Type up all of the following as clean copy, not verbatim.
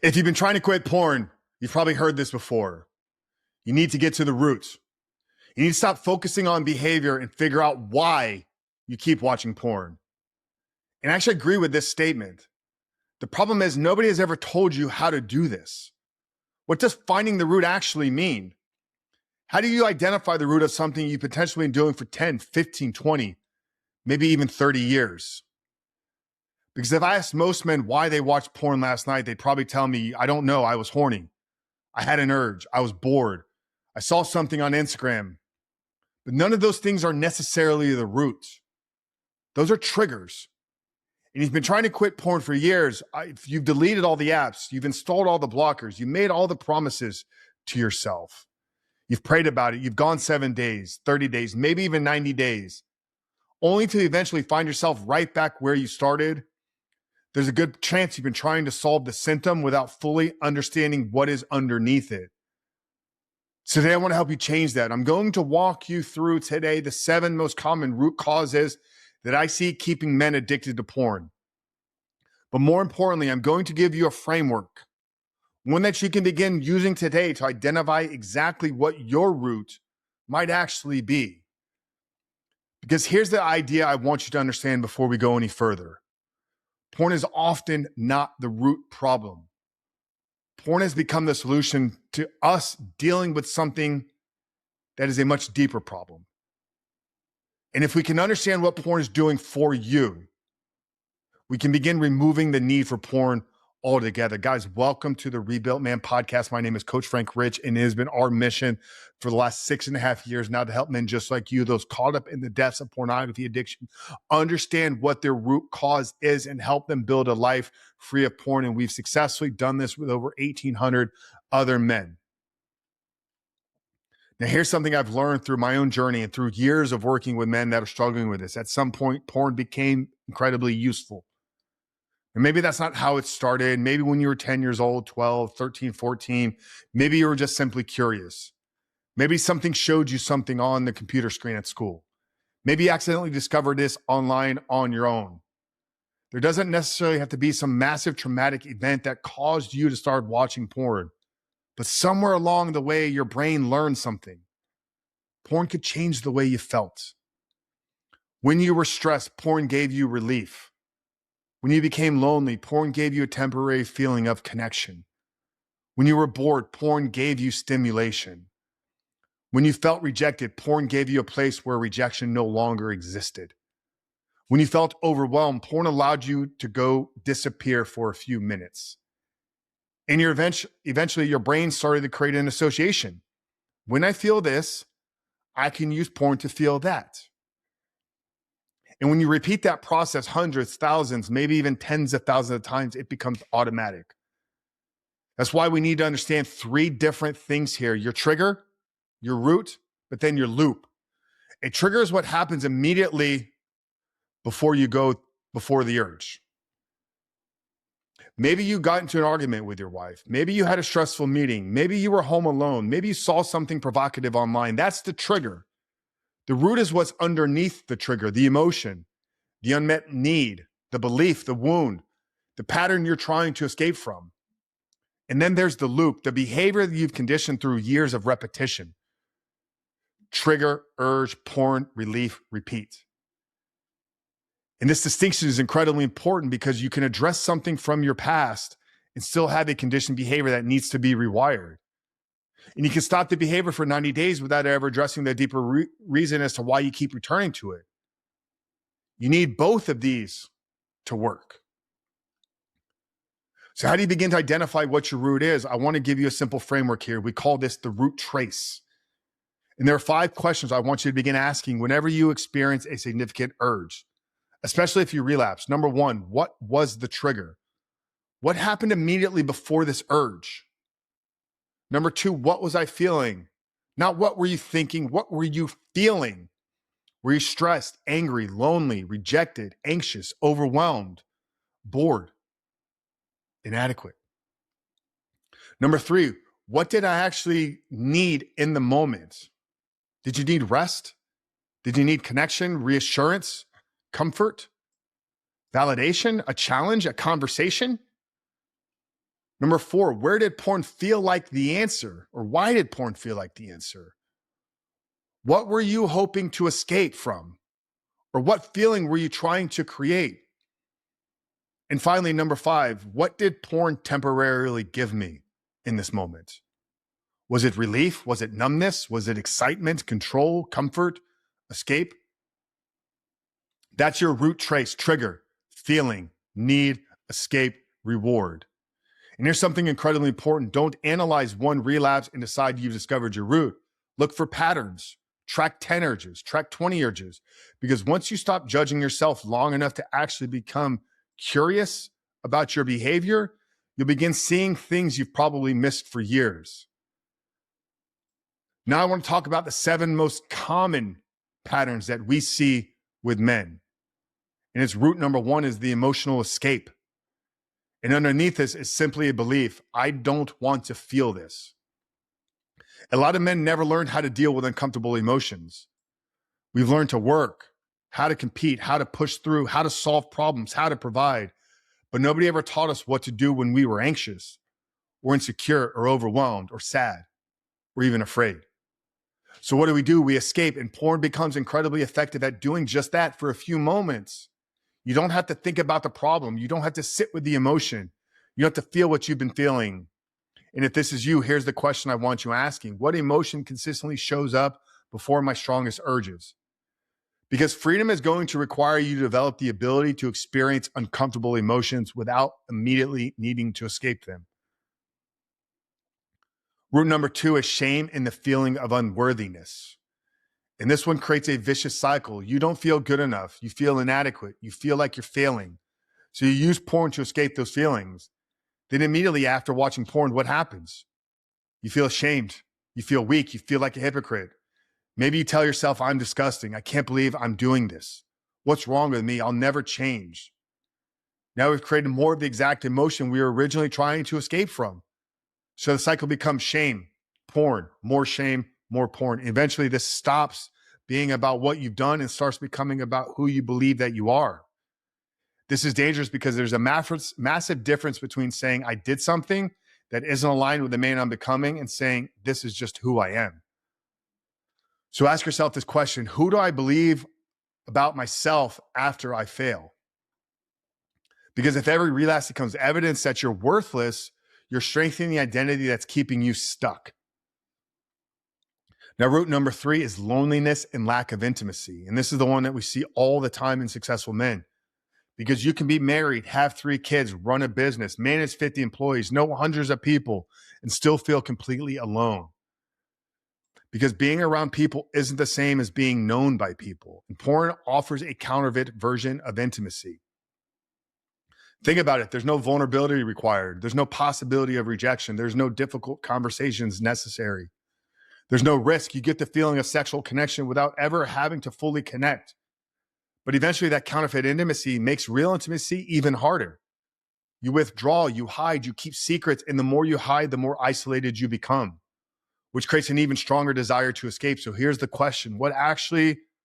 If you've been trying to quit porn, you've probably heard this before. You need to get to the roots. You need to stop focusing on behavior and figure out why you keep watching porn. And I actually agree with this statement. The problem is nobody has ever told you how to do this. What does finding the root actually mean? How do you identify the root of something you've potentially been doing for 10, 15, 20, maybe even 30 years? Because if I asked most men why they watched porn last night, they'd probably tell me, I don't know, I was horny. I had an urge. I was bored. I saw something on Instagram. But none of those things are necessarily the root. Those are triggers. And you've been trying to quit porn for years. You've deleted all the apps. You've installed all the blockers. You made all the promises to yourself. You've prayed about it. You've gone 7 days, 30 days, maybe even 90 days, only to eventually find yourself right back where you started. There's a good chance you've been trying to solve the symptom without fully understanding what is underneath it. So today I want to help you change that. I'm going to walk you through today the 7 most common root causes that I see keeping men addicted to porn. But more importantly, I'm going to give you a framework, one that you can begin using today to identify exactly what your root might actually be. Because here's the idea I want you to understand before we go any further. Porn is often not the root problem. Porn has become the solution to us dealing with something that is a much deeper problem. And if we can understand what porn is doing for you, we can begin removing the need for porn altogether. Guys, welcome to the Rebuilt Man podcast. My name is Coach Frank Rich, and it has been our mission for the last 6.5 years now to help men just like you, those caught up in the depths of pornography addiction, understand what their root cause is and help them build a life free of porn. And we've successfully done this with over 1,800 other men. Now, here's something I've learned through my own journey and through years of working with men that are struggling with this. At some point, porn became incredibly useful. And maybe that's not how it started. Maybe when you were 10 years old, 12, 13, 14, maybe you were just simply curious. Maybe something showed you something on the computer screen at school. Maybe you accidentally discovered this online on your own. There doesn't necessarily have to be some massive traumatic event that caused you to start watching porn. But somewhere along the way, your brain learned something. Porn could change the way you felt. When you were stressed, porn gave you relief. When you became lonely, porn gave you a temporary feeling of connection. When you were bored, porn gave you stimulation. When you felt rejected, porn gave you a place where rejection no longer existed. When you felt overwhelmed, porn allowed you to go disappear for a few minutes. And eventually your brain started to create an association. When I feel this, I can use porn to feel that. And when you repeat that process hundreds, thousands, maybe even tens of thousands of times, it becomes automatic. That's why we need to understand 3 different things here: your trigger, your root, but then your loop. A trigger is what happens immediately before the urge. Maybe you got into an argument with your wife. Maybe you had a stressful meeting. Maybe you were home alone. Maybe you saw something provocative online. That's the trigger. The root is what's underneath the trigger: the emotion, the unmet need, the belief, the wound, the pattern you're trying to escape from. And then there's the loop, the behavior that you've conditioned through years of repetition. Trigger, urge, porn, relief, repeat. And this distinction is incredibly important because you can address something from your past and still have a conditioned behavior that needs to be rewired. And you can stop the behavior for 90 days without ever addressing the deeper reason as to why you keep returning to it. You need both of these to work. So how do you begin to identify what your root is? I want to give you a simple framework here. We call this the root trace. And there are 5 questions I want you to begin asking whenever you experience a significant urge, especially if you relapse. Number 1, what was the trigger? What happened immediately before this urge? Number 2, what was I feeling? Not what were you thinking, what were you feeling? Were you stressed, angry, lonely, rejected, anxious, overwhelmed, bored, inadequate? Number 3, what did I actually need in the moment? Did you need rest? Did you need connection, reassurance, comfort, validation, a challenge, a conversation? Number 4, where did porn feel like the answer? Or why did porn feel like the answer? What were you hoping to escape from? Or what feeling were you trying to create? And finally, number 5, what did porn temporarily give me in this moment? Was it relief? Was it numbness? Was it excitement, control, comfort, escape? That's your root trace, trigger, feeling, need, escape, reward. And here's something incredibly important. Don't analyze one relapse and decide you've discovered your root. Look for patterns. Track 10 urges, track 20 urges. Because once you stop judging yourself long enough to actually become curious about your behavior, you'll begin seeing things you've probably missed for years. Now I want to talk about the 7 most common patterns that we see with men. And its root number 1 is the emotional escape. And underneath this is simply a belief, I don't want to feel this. A lot of men never learned how to deal with uncomfortable emotions. We've learned to work, how to compete, how to push through, how to solve problems, how to provide. But nobody ever taught us what to do when we were anxious or insecure or overwhelmed or sad or even afraid. So what do? We escape, and porn becomes incredibly effective at doing just that for a few moments. You don't have to think about the problem. You don't have to sit with the emotion. You don't have to feel what you've been feeling. And if this is you, here's the question I want you asking. What emotion consistently shows up before my strongest urges? Because freedom is going to require you to develop the ability to experience uncomfortable emotions without immediately needing to escape them. Root number 2 is shame and the feeling of unworthiness. And this one creates a vicious cycle. You don't feel good enough. You feel inadequate. You feel like you're failing. So you use porn to escape those feelings. Then immediately after watching porn, what happens? You feel ashamed. You feel weak. You feel like a hypocrite. Maybe you tell yourself, I'm disgusting. I can't believe I'm doing this. What's wrong with me? I'll never change. Now we've created more of the exact emotion we were originally trying to escape from. So the cycle becomes shame, porn, more shame, more porn. Eventually this stops being about what you've done and starts becoming about who you believe that you are. This is dangerous because there's a massive difference between saying I did something that isn't aligned with the man I'm becoming and saying this is just who I am. So ask yourself this question: who do I believe about myself after I fail? Because if every relapse becomes evidence that you're worthless, you're strengthening the identity that's keeping you stuck. Now, root number 3 is loneliness and lack of intimacy. And this is the one that we see all the time in successful men. Because you can be married, have 3 kids, run a business, manage 50 employees, know hundreds of people, and still feel completely alone. Because being around people isn't the same as being known by people. And porn offers a counterfeit version of intimacy. Think about it. There's no vulnerability required. There's no possibility of rejection. There's no difficult conversations necessary. There's no risk. You get the feeling of sexual connection without ever having to fully connect. But eventually that counterfeit intimacy makes real intimacy even harder. You withdraw, you hide, you keep secrets, and the more you hide, the more isolated you become, which creates an even stronger desire to escape. So here's the question: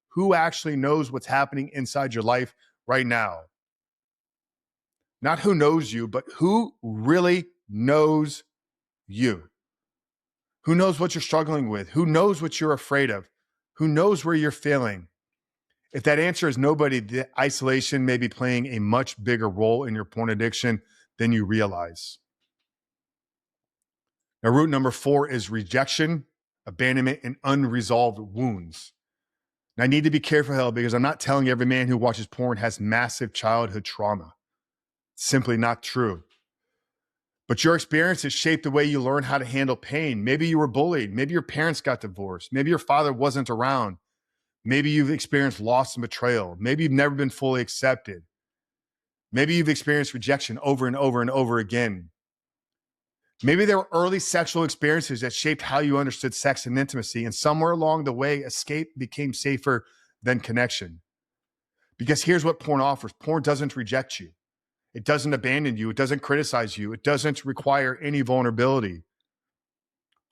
who actually knows what's happening inside your life right now? Not who knows you, but who really knows you? Who knows what you're struggling with? Who knows what you're afraid of? Who knows where you're failing? If that answer is nobody, the isolation may be playing a much bigger role in your porn addiction than you realize. Now, root number 4 is rejection, abandonment, and unresolved wounds. Now, I need to be careful here because I'm not telling every man who watches porn has massive childhood trauma. It's simply not true. But your experiences shape the way you learn how to handle pain. Maybe you were bullied. Maybe your parents got divorced. Maybe your father wasn't around. Maybe you've experienced loss and betrayal. Maybe you've never been fully accepted. Maybe you've experienced rejection over and over and over again. Maybe there were early sexual experiences that shaped how you understood sex and intimacy, and somewhere along the way, escape became safer than connection. Because here's what porn offers. Porn doesn't reject you. It doesn't abandon you. It doesn't criticize you. It doesn't require any vulnerability.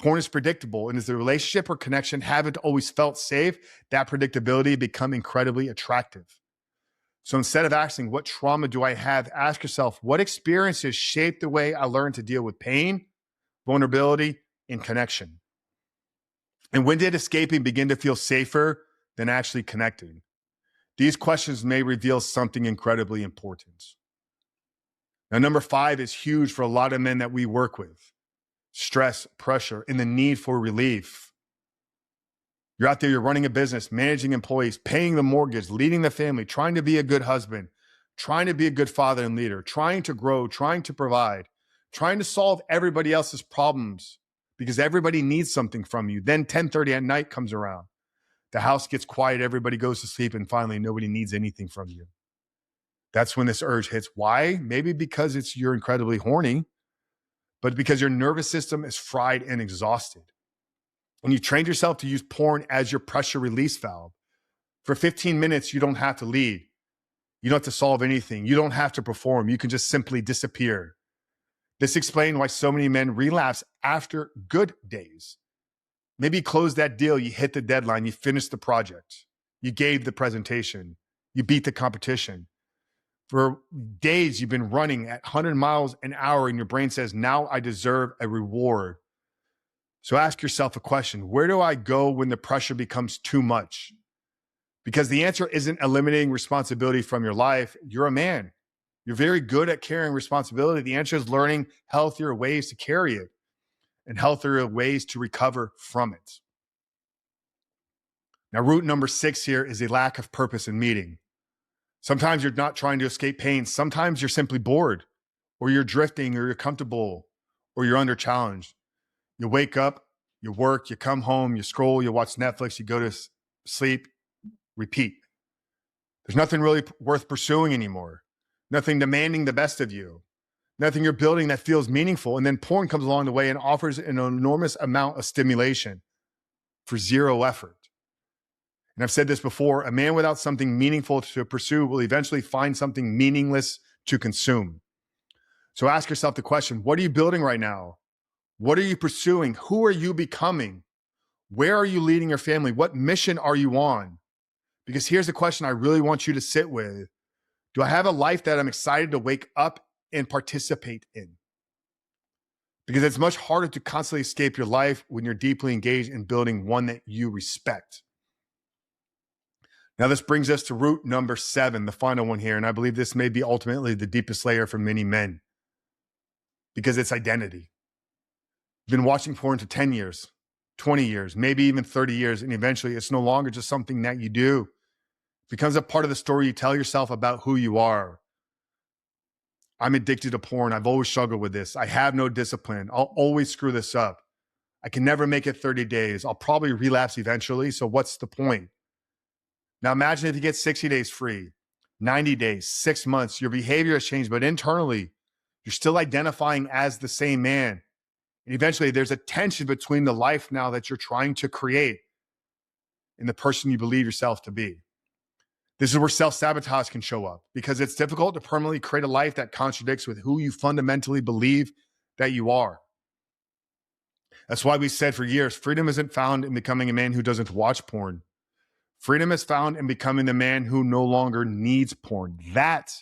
Porn is predictable, and as the relationship or connection haven't always felt safe, that predictability become incredibly attractive. So instead of asking, what trauma do I have? Ask yourself, what experiences shaped the way I learned to deal with pain, vulnerability, and connection? And when did escaping begin to feel safer than actually connecting? These questions may reveal something incredibly important. Now, number 5 is huge for a lot of men that we work with: stress, pressure, and the need for relief. You're out there, you're running a business, managing employees, paying the mortgage, leading the family, trying to be a good husband, trying to be a good father and leader, trying to grow, trying to provide, trying to solve everybody else's problems because everybody needs something from you. Then 10:30 at night comes around. The house gets quiet, everybody goes to sleep, and finally nobody needs anything from you. That's when this urge hits. Why? Maybe because you're incredibly horny, but because your nervous system is fried and exhausted. And you trained yourself to use porn as your pressure release valve. For 15 minutes, you don't have to lead. You don't have to solve anything. You don't have to perform. You can just simply disappear. This explains why so many men relapse after good days. Maybe you closed that deal, you hit the deadline, you finished the project, you gave the presentation, you beat the competition. For days, you've been running at 100 miles an hour and your brain says, now I deserve a reward. So ask yourself a question: where do I go when the pressure becomes too much? Because the answer isn't eliminating responsibility from your life. You're a man. You're very good at carrying responsibility. The answer is learning healthier ways to carry it and healthier ways to recover from it. Now, root number 6 here is a lack of purpose in meeting. Sometimes you're not trying to escape pain. Sometimes you're simply bored, or you're drifting, or you're comfortable, or you're under challenged. You wake up, you work, you come home, you scroll, you watch Netflix, you go to sleep, repeat. There's nothing really worth pursuing anymore. Nothing demanding the best of you. Nothing you're building that feels meaningful. And then porn comes along the way and offers an enormous amount of stimulation for zero effort. And I've said this before, a man without something meaningful to pursue will eventually find something meaningless to consume. So ask yourself the question: what are you building right now? What are you pursuing? Who are you becoming? Where are you leading your family? What mission are you on? Because here's the question I really want you to sit with. Do I have a life that I'm excited to wake up and participate in? Because it's much harder to constantly escape your life when you're deeply engaged in building one that you respect. Now, this brings us to root number 7, the final one here. And I believe this may be ultimately the deepest layer for many men, because it's identity. You've been watching porn for 10 years, 20 years, maybe even 30 years. And eventually it's no longer just something that you do. It becomes a part of the story you tell yourself about who you are. I'm addicted to porn. I've always struggled with this. I have no discipline. I'll always screw this up. I can never make it 30 days. I'll probably relapse eventually. So what's the point? Now imagine if you get 60 days free, 90 days, 6 months, your behavior has changed, but internally, you're still identifying as the same man. And eventually there's a tension between the life now that you're trying to create and the person you believe yourself to be. This is where self-sabotage can show up, because it's difficult to permanently create a life that contradicts with who you fundamentally believe that you are. That's why we said for years, freedom isn't found in becoming a man who doesn't watch porn. Freedom is found in becoming the man who no longer needs porn. That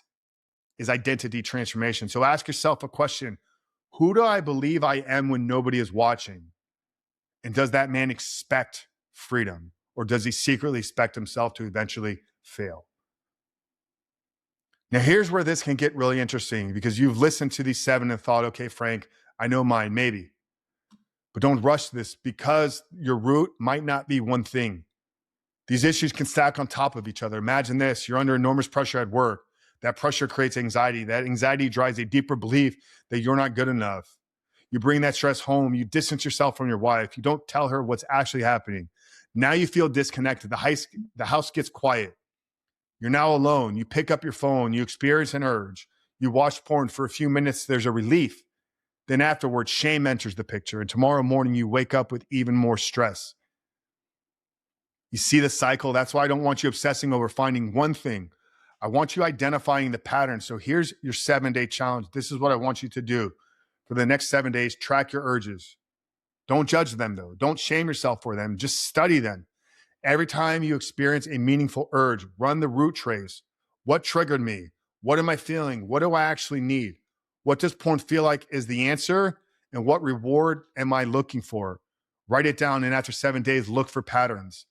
is identity transformation. So ask yourself a question: who do I believe I am when nobody is watching? And does that man expect freedom? Or does he secretly expect himself to eventually fail? Now, here's where this can get really interesting, because you've listened to these 7 and thought, okay, Frank, I know mine, maybe. But don't rush this, because your root might not be one thing. These issues can stack on top of each other. Imagine this: you're under enormous pressure at work. That pressure creates anxiety. That anxiety drives a deeper belief that you're not good enough. You bring that stress home. You distance yourself from your wife. You don't tell her what's actually happening. Now you feel disconnected. The house gets quiet. You're now alone. You pick up your phone. You experience an urge. You watch porn for a few minutes. There's a relief. Then afterwards, shame enters the picture. And tomorrow morning, you wake up with even more stress. You see the cycle? That's why I don't want you obsessing over finding one thing. I want you identifying the pattern. So here's your 7-day challenge. This is what I want you to do. For the next 7 days, track your urges. Don't judge them, though. Don't shame yourself for them. Just study them. Every time you experience a meaningful urge, run the root trace, What triggered me? What am I feeling? What do I actually need? What does porn feel like is the answer? And what reward am I looking for? Write it down, and after 7 days, look for patterns.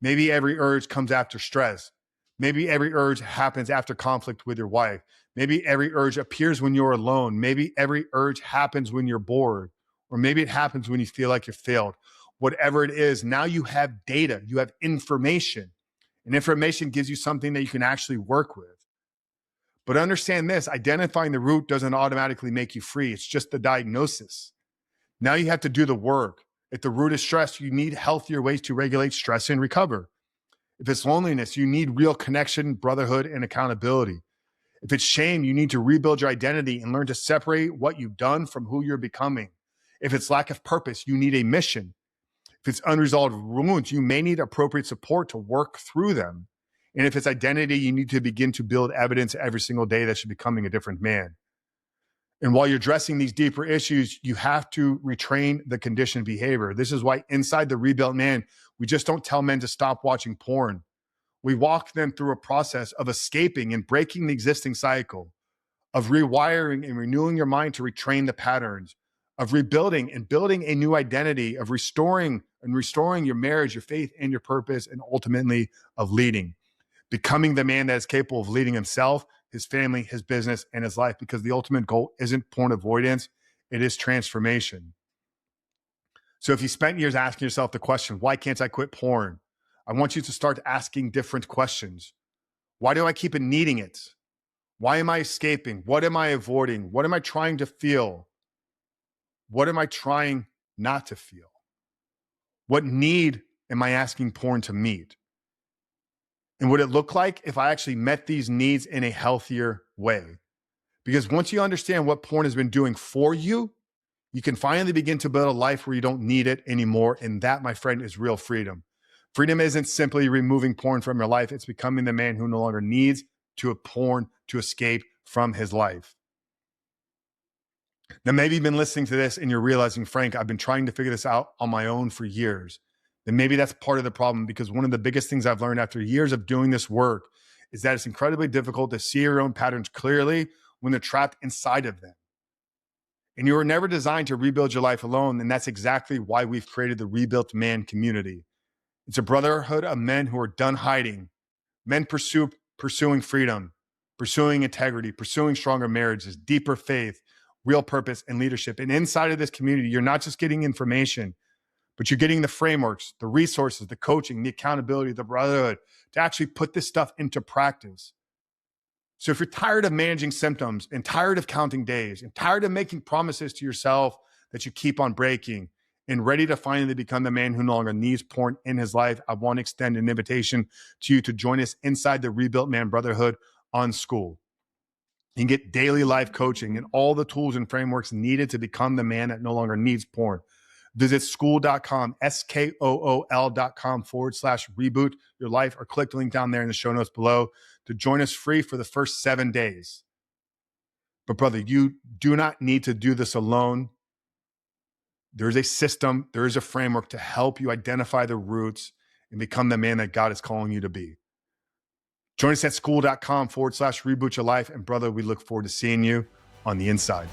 Maybe every urge comes after stress. Maybe every urge happens after conflict with your wife. Maybe every urge appears when you're alone. Maybe every urge happens when you're bored. Or maybe it happens when you feel like you're failed. Whatever it is, now you have data, you have information. And information gives you something that you can actually work with. But understand this, identifying the root doesn't automatically make you free. It's just the diagnosis. Now you have to do the work. If the root is stress, you need healthier ways to regulate stress and recover. If it's loneliness, you need real connection, brotherhood, and accountability. If it's shame, you need to rebuild your identity and learn to separate what you've done from who you're becoming. If it's lack of purpose, you need a mission. If it's unresolved wounds, you may need appropriate support to work through them. And if it's identity, you need to begin to build evidence every single day that you're becoming a different man. And while you're addressing these deeper issues, you have to retrain the conditioned behavior. This is why inside the Rebuilt Man, we just don't tell men to stop watching porn. We walk them through a process of escaping and breaking the existing cycle, of rewiring and renewing your mind to retrain the patterns, of rebuilding and building a new identity, of restoring your marriage, your faith, and your purpose, and ultimately of leading, becoming the man that is capable of leading himself, his family, his business, and his life, because the ultimate goal isn't porn avoidance, it is transformation. So if you spent years asking yourself the question, why can't I quit porn? I want you to start asking different questions. Why do I keep needing it? Why am I escaping? What am I avoiding? What am I trying to feel? What am I trying not to feel? What need am I asking porn to meet? And would it look like if I actually met these needs in a healthier way? Because once you understand what porn has been doing for you, you can finally begin to build a life where you don't need it anymore. And that, my friend, is real freedom. Freedom isn't simply removing porn from your life. It's becoming the man who no longer needs to have porn to escape from his life. Now, maybe you've been listening to this and you're realizing, Frank, I've been trying to figure this out on my own for years. Then maybe that's part of the problem, because one of the biggest things I've learned after years of doing this work is that it's incredibly difficult to see your own patterns clearly when they're trapped inside of them. And you were never designed to rebuild your life alone. And that's exactly why we've created the Rebuilt Man community. It's a brotherhood of men who are done hiding, men pursuing freedom, pursuing integrity, pursuing stronger marriages, deeper faith, real purpose, and leadership. And inside of this community, you're not just getting information, but you're getting the frameworks, the resources, the coaching, the accountability, the brotherhood to actually put this stuff into practice. So if you're tired of managing symptoms and tired of counting days and tired of making promises to yourself that you keep on breaking and ready to finally become the man who no longer needs porn in his life, I want to extend an invitation to you to join us inside the Rebuilt Man Brotherhood on School. You can get daily life coaching and all the tools and frameworks needed to become the man that no longer needs porn. Visit school.com, SKOOL.com/reboot your life, or click the link down there in the show notes below to join us free for the first 7 days. But brother, you do not need to do this alone. There is a system, there is a framework to help you identify the roots and become the man that God is calling you to be. Join us at school.com/reboot your life. And brother, we look forward to seeing you on the inside.